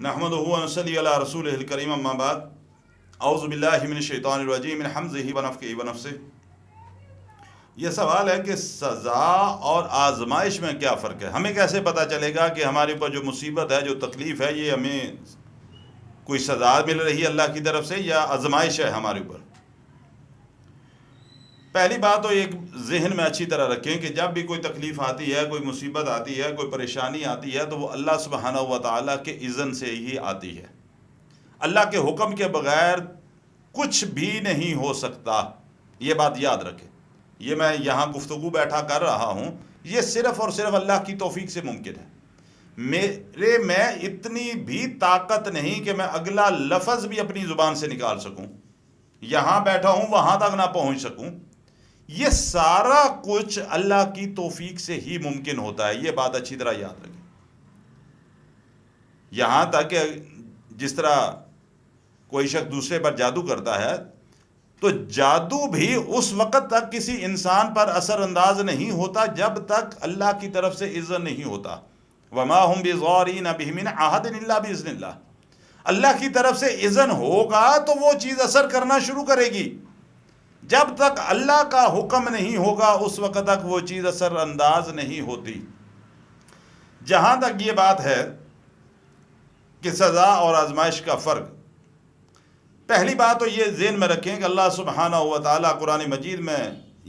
نحمدہ و نصلی علی رسولہ الکریم اما بعد اعوذ باللہ من الشیطان الرجیم من حمزہ ونفخہ ونفثہ۔ یہ سوال ہے کہ سزا اور آزمائش میں کیا فرق ہے؟ ہمیں کیسے پتہ چلے گا کہ ہمارے اوپر جو مصیبت ہے، جو تکلیف ہے، یہ ہمیں کوئی سزا مل رہی ہے اللہ کی طرف سے یا آزمائش ہے ہمارے اوپر؟ پہلی بات تو ایک ذہن میں اچھی طرح رکھیں کہ جب بھی کوئی تکلیف آتی ہے، کوئی مصیبت آتی ہے، کوئی پریشانی آتی ہے، تو وہ اللہ سبحانہ و تعالیٰ کے اذن سے ہی آتی ہے۔ اللہ کے حکم کے بغیر کچھ بھی نہیں ہو سکتا، یہ بات یاد رکھیں۔ یہ میں یہاں گفتگو بیٹھا کر رہا ہوں، یہ صرف اور صرف اللہ کی توفیق سے ممکن ہے۔ میرے میں اتنی بھی طاقت نہیں کہ میں اگلا لفظ بھی اپنی زبان سے نکال سکوں، یہاں بیٹھا ہوں وہاں تک نہ پہنچ سکوں۔ یہ سارا کچھ اللہ کی توفیق سے ہی ممکن ہوتا ہے، یہ بات اچھی طرح یاد رکھیں۔ یہاں تک کہ جس طرح کوئی شخص دوسرے پر جادو کرتا ہے، تو جادو بھی اس وقت تک کسی انسان پر اثر انداز نہیں ہوتا جب تک اللہ کی طرف سے اذن نہیں ہوتا۔ وَمَا هُمْ بِضَارِّينَ بِهِ مِنْ أَحَدٍ إِلَّا بِإِذْنِ اللَّهِ۔ اللہ کی طرف سے اذن ہوگا تو وہ چیز اثر کرنا شروع کرے گی۔ جب تک اللہ کا حکم نہیں ہوگا اس وقت تک وہ چیز اثر انداز نہیں ہوتی۔ جہاں تک یہ بات ہے کہ سزا اور آزمائش کا فرق، پہلی بات تو یہ ذہن میں رکھیں کہ اللہ سبحانہ و تعالیٰ قرآن مجید میں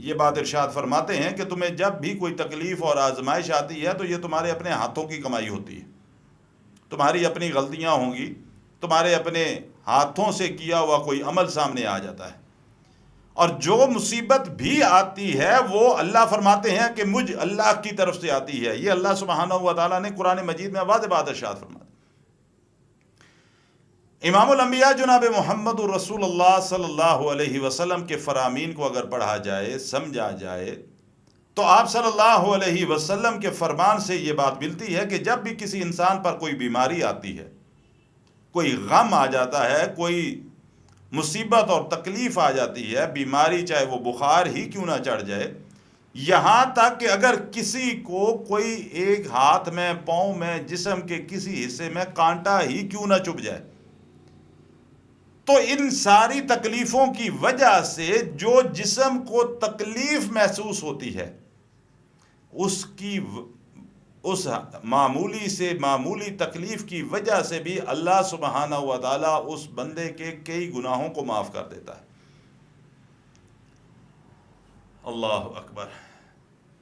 یہ بات ارشاد فرماتے ہیں کہ تمہیں جب بھی کوئی تکلیف اور آزمائش آتی ہے تو یہ تمہارے اپنے ہاتھوں کی کمائی ہوتی ہے، تمہاری اپنی غلطیاں ہوں گی، تمہارے اپنے ہاتھوں سے کیا ہوا کوئی عمل سامنے آ جاتا ہے۔ اور جو مصیبت بھی آتی ہے وہ اللہ فرماتے ہیں کہ مجھ اللہ کی طرف سے آتی ہے۔ یہ اللہ سبحانہ و تعالیٰ نے قرآن مجید میں واضح بات ارشاد فرمائی۔ امام الانبیاء جناب محمد رسول اللہ صلی اللہ علیہ وسلم کے فرامین کو اگر پڑھا جائے، سمجھا جائے، تو آپ صلی اللہ علیہ وسلم کے فرمان سے یہ بات ملتی ہے کہ جب بھی کسی انسان پر کوئی بیماری آتی ہے، کوئی غم آ جاتا ہے، کوئی مصیبت اور تکلیف آ جاتی ہے، بیماری چاہے وہ بخار ہی کیوں نہ چڑھ جائے، یہاں تک کہ اگر کسی کو کوئی ایک ہاتھ میں، پاؤں میں، جسم کے کسی حصے میں کانٹا ہی کیوں نہ چبھ جائے، تو ان ساری تکلیفوں کی وجہ سے جو جسم کو تکلیف محسوس ہوتی ہے، اس معمولی سے معمولی تکلیف کی وجہ سے بھی اللہ سبحانہ و تعالیٰ اس بندے کے کئی گناہوں کو معاف کر دیتا ہے۔ اللہ اکبر۔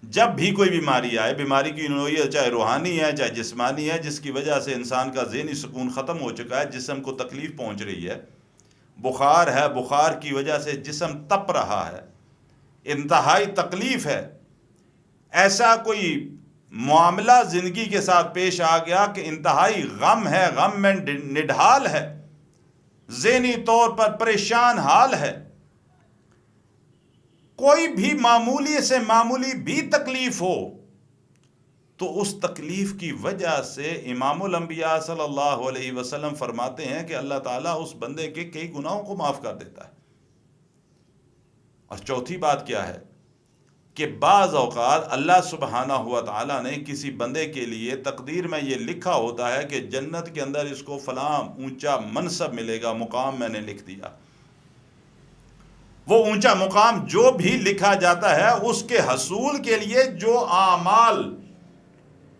جب بھی کوئی بیماری آئے، بیماری کی نوعیت چاہے روحانی ہے چاہے جسمانی ہے، جس کی وجہ سے انسان کا ذہنی سکون ختم ہو چکا ہے، جسم کو تکلیف پہنچ رہی ہے، بخار ہے، بخار کی وجہ سے جسم تپ رہا ہے، انتہائی تکلیف ہے، ایسا کوئی معاملہ زندگی کے ساتھ پیش آ گیا کہ انتہائی غم ہے، غم میں نڈھال ہے، ذہنی طور پر پریشان حال ہے، کوئی بھی معمولی سے معمولی بھی تکلیف ہو، تو اس تکلیف کی وجہ سے امام الانبیاء صلی اللہ علیہ وسلم فرماتے ہیں کہ اللہ تعالیٰ اس بندے کے کئی گناہوں کو معاف کر دیتا ہے۔ اور چوتھی بات کیا ہے کہ بعض اوقات اللہ سبحانہ ہوا تعالیٰ نے کسی بندے کے لیے تقدیر میں یہ لکھا ہوتا ہے کہ جنت کے اندر اس کو فلاں اونچا منصب ملے گا، مقام میں نے لکھ دیا۔ وہ اونچا مقام جو بھی لکھا جاتا ہے، اس کے حصول کے لیے جو اعمال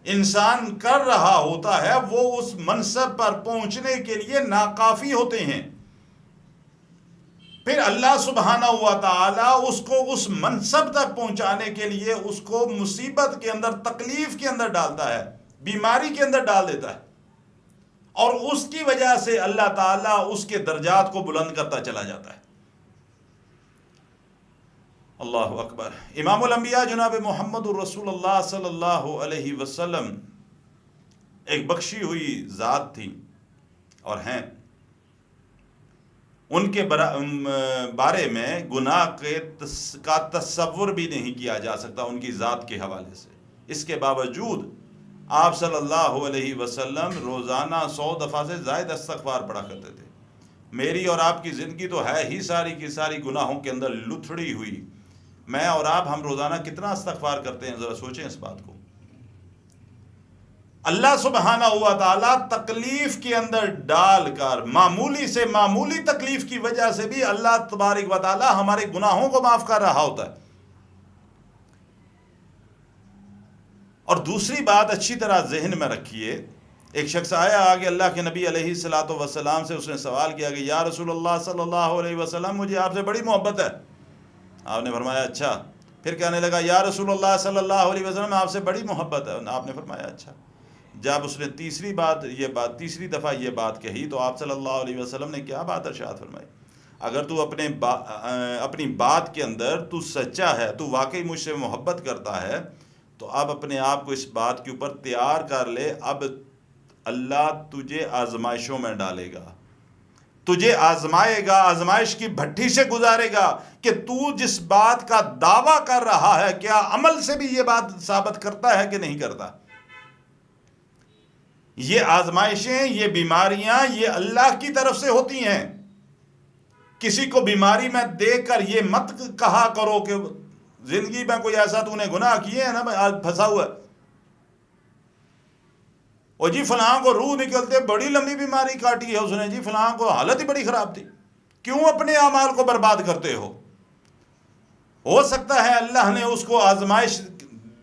انسان کر رہا ہوتا ہے وہ اس منصب پر پہنچنے کے لیے ناکافی ہوتے ہیں۔ پھر اللہ سبحانہ ہوا تعالیٰ اس کو اس منصب تک پہنچانے کے لیے اس کو مصیبت کے اندر، تکلیف کے اندر ڈالتا ہے، بیماری کے اندر ڈال دیتا ہے، اور اس کی وجہ سے اللہ تعالیٰ اس کے درجات کو بلند کرتا چلا جاتا ہے۔ اللہ اکبر۔ امام الانبیاء جناب محمد رسول اللہ صلی اللہ علیہ وسلم ایک بخشی ہوئی ذات تھی اور ہیں۔ ان کے بارے میں گناہ کا تصور بھی نہیں کیا جا سکتا ان کی ذات کے حوالے سے۔ اس کے باوجود آپ صلی اللہ علیہ وسلم روزانہ 100 دفعہ سے زائد استغفار پڑھا کرتے تھے۔ میری اور آپ کی زندگی تو ہے ہی ساری کی ساری گناہوں کے اندر لتھڑی ہوئی۔ میں اور آپ ہم روزانہ کتنا استغفار کرتے ہیں، ذرا سوچیں اس بات کو۔ اللہ سبحانہ ہوا تعالیٰ تکلیف کے اندر ڈال کر معمولی سے معمولی تکلیف کی وجہ سے بھی اللہ تبارک و تعالیٰ ہمارے گناہوں کو معاف کر رہا ہوتا ہے. اور دوسری بات اچھی طرح ذہن میں رکھیے، ایک شخص آیا آگے اللہ کے نبی علیہ الصلوۃ والسلام سے، اس نے سوال کیا کہ یا رسول اللہ صلی اللہ علیہ وسلم مجھے آپ سے بڑی محبت ہے. آپ نے فرمایا اچھا. پھر کہنے لگا یا رسول اللہ صلی اللہ علیہ وسلم آپ سے بڑی محبت ہے. آپ نے فرمایا اچھا. جب اس نے تیسری دفعہ یہ بات کہی تو آپ صلی اللہ علیہ وسلم نے کیا بات ارشاد فرمائی؟ اگر تو اپنی بات کے اندر تو سچا ہے، تو واقعی مجھ سے محبت کرتا ہے، تو اب اپنے آپ کو اس بات کے اوپر تیار کر لے. اب اللہ تجھے آزمائشوں میں ڈالے گا، تجھے آزمائے گا، آزمائش کی بھٹی سے گزارے گا کہ تو جس بات کا دعویٰ کر رہا ہے کیا عمل سے بھی یہ بات ثابت کرتا ہے کہ نہیں کرتا. یہ آزمائشیں، یہ بیماریاں، یہ اللہ کی طرف سے ہوتی ہیں. کسی کو بیماری میں دیکھ کر یہ مت کہا کرو کہ زندگی میں کوئی ایسا تو نے گناہ کیے ہیں نا آج پھنسا ہوا ہے، اور جی فلاں کو روح نکلتے بڑی لمبی بیماری کاٹی ہے اس نے، جی فلاں کو حالت ہی بڑی خراب تھی. کیوں اپنے اعمال کو برباد کرتے ہو سکتا ہے اللہ نے اس کو آزمائش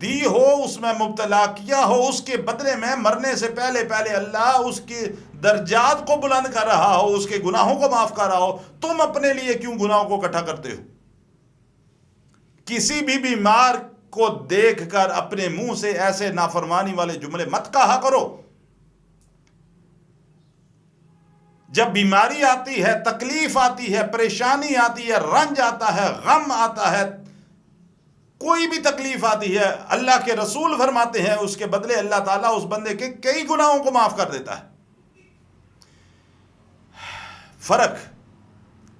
دی ہو، اس میں مبتلا کیا ہو، اس کے بدلے میں مرنے سے پہلے اللہ اس کے درجات کو بلند کر رہا ہو، اس کے گناہوں کو معاف کر رہا ہو. تم اپنے لیے کیوں گناہوں کو اکٹھا کرتے ہو؟ کسی بھی بیمار کو دیکھ کر اپنے منہ سے ایسے نافرمانی والے جملے مت کہا کرو. جب بیماری آتی ہے، تکلیف آتی ہے، پریشانی آتی ہے، رنج آتا ہے، غم آتا ہے، کوئی بھی تکلیف آتی ہے، اللہ کے رسول فرماتے ہیں اس کے بدلے اللہ تعالیٰ اس بندے کے کئی گناہوں کو معاف کر دیتا ہے. فرق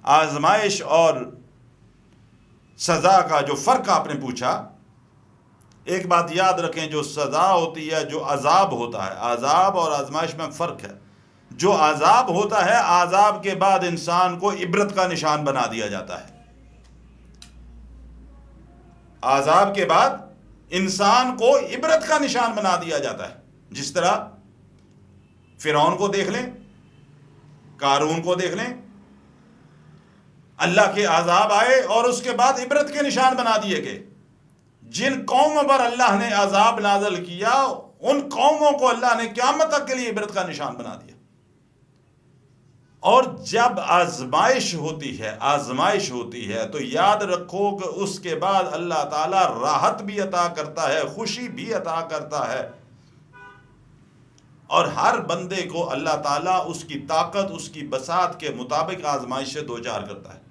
آزمائش اور سزا کا جو فرق آپ نے پوچھا، ایک بات یاد رکھیں، جو سزا ہوتی ہے، جو عذاب ہوتا ہے، عذاب اور آزمائش میں فرق ہے. جو عذاب ہوتا ہے، عذاب کے بعد انسان کو عبرت کا نشان بنا دیا جاتا ہے. عذاب کے بعد انسان کو عبرت کا نشان بنا دیا جاتا ہے. جس طرح فرعون کو دیکھ لیں، قارون کو دیکھ لیں، اللہ کے عذاب آئے اور اس کے بعد عبرت کے نشان بنا دیے گئے. جن قوموں پر اللہ نے عذاب نازل کیا ان قوموں کو اللہ نے قیامت تک کے لیے عبرت کا نشان بنا دیا. اور جب آزمائش ہوتی ہے تو یاد رکھو کہ اس کے بعد اللہ تعالیٰ راحت بھی عطا کرتا ہے، خوشی بھی عطا کرتا ہے، اور ہر بندے کو اللہ تعالیٰ اس کی طاقت، اس کی بساط کے مطابق آزمائش سے دوچار کرتا ہے.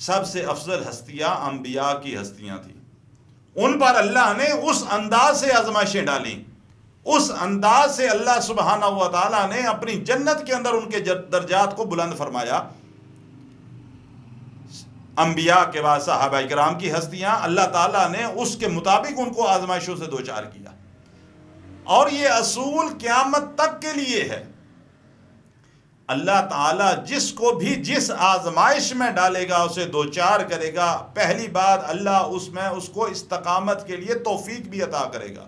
سب سے افضل ہستیاں انبیاء کی ہستیاں تھیں، ان پر اللہ نے اس انداز سے آزمائشیں ڈالیں، اس انداز سے اللہ سبحانہ و تعالیٰ نے اپنی جنت کے اندر ان کے درجات کو بلند فرمایا. انبیاء کے بعد صحابہ کرام کی ہستیاں، اللہ تعالیٰ نے اس کے مطابق ان کو آزمائشوں سے دوچار کیا. اور یہ اصول قیامت تک کے لیے ہے. اللہ تعالیٰ جس کو بھی جس آزمائش میں ڈالے گا اسے دوچار کرے گا. پہلی بات اللہ اس کو استقامت کے لیے توفیق بھی عطا کرے گا،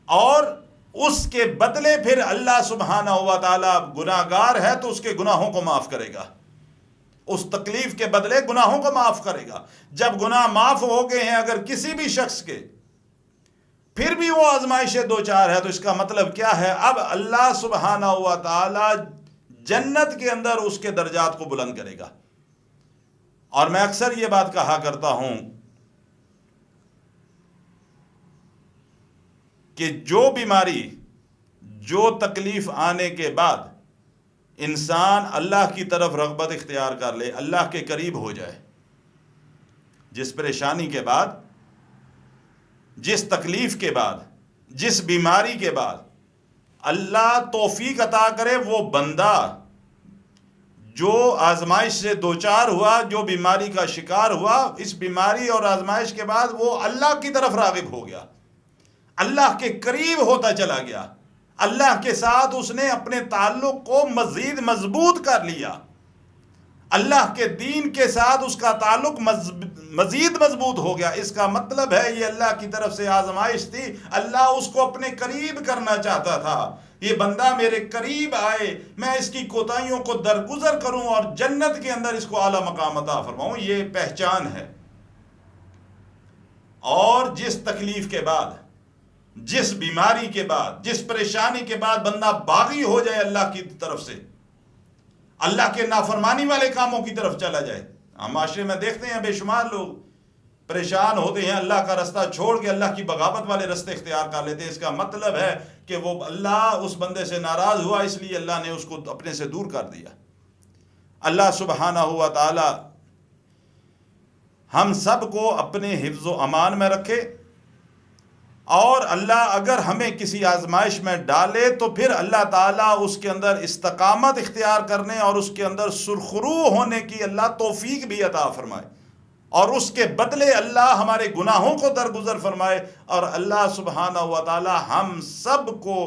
اور اس کے بدلے پھر اللہ سبحانہ و تعالیٰ گناہگار ہے تو اس کے گناہوں کو معاف کرے گا. اس تکلیف کے بدلے گناہوں کو معاف کرے گا. جب گناہ معاف ہو گئے ہیں اگر کسی بھی شخص کے، پھر بھی وہ آزمائش دوچار ہے، تو اس کا مطلب کیا ہے؟ اب اللہ سبحانہ و تعالی جنت کے اندر اس کے درجات کو بلند کرے گا. اور میں اکثر یہ بات کہا کرتا ہوں کہ جو بیماری، جو تکلیف آنے کے بعد انسان اللہ کی طرف رغبت اختیار کر لے، اللہ کے قریب ہو جائے، جس پریشانی کے بعد، جس تکلیف کے بعد، جس بیماری کے بعد اللہ توفیق عطا کرے، وہ بندہ جو آزمائش سے دوچار ہوا، جو بیماری کا شکار ہوا، اس بیماری اور آزمائش کے بعد وہ اللہ کی طرف راغب ہو گیا، اللہ کے قریب ہوتا چلا گیا، اللہ کے ساتھ اس نے اپنے تعلق کو مزید مضبوط کر لیا. اللہ کے دین کے ساتھ اس کا تعلق مزید مضبوط ہو گیا. اس کا مطلب ہے یہ اللہ کی طرف سے آزمائش تھی. اللہ اس کو اپنے قریب کرنا چاہتا تھا. یہ بندہ میرے قریب آئے، میں اس کی کوتاہیوں کو درگزر کروں اور جنت کے اندر اس کو اعلیٰ مقام عطا فرماؤں. یہ پہچان ہے. اور جس تکلیف کے بعد، جس بیماری کے بعد، جس پریشانی کے بعد بندہ باغی ہو جائے اللہ کی طرف سے، اللہ کے نافرمانی والے کاموں کی طرف چلا جائے. ہم معاشرے میں دیکھتے ہیں بے شمار لوگ پریشان ہوتے ہیں، اللہ کا رستہ چھوڑ کے اللہ کی بغاوت والے رستے اختیار کر لیتے ہیں. اس کا مطلب ہے کہ وہ اللہ اس بندے سے ناراض ہوا، اس لیے اللہ نے اس کو اپنے سے دور کر دیا. اللہ سبحانہ و تعالی ہم سب کو اپنے حفظ و امان میں رکھے. اور اللہ اگر ہمیں کسی آزمائش میں ڈالے تو پھر اللہ تعالیٰ اس کے اندر استقامت اختیار کرنے اور اس کے اندر سرخرو ہونے کی اللہ توفیق بھی عطا فرمائے، اور اس کے بدلے اللہ ہمارے گناہوں کو درگزر فرمائے. اور اللہ سبحانہ و تعالیٰ ہم سب کو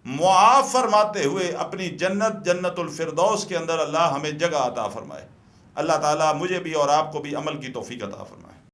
معاف فرماتے ہوئے اپنی جنت، جنت الفردوس کے اندر اللہ ہمیں جگہ عطا فرمائے. اللہ تعالیٰ مجھے بھی اور آپ کو بھی عمل کی توفیق عطا فرمائے.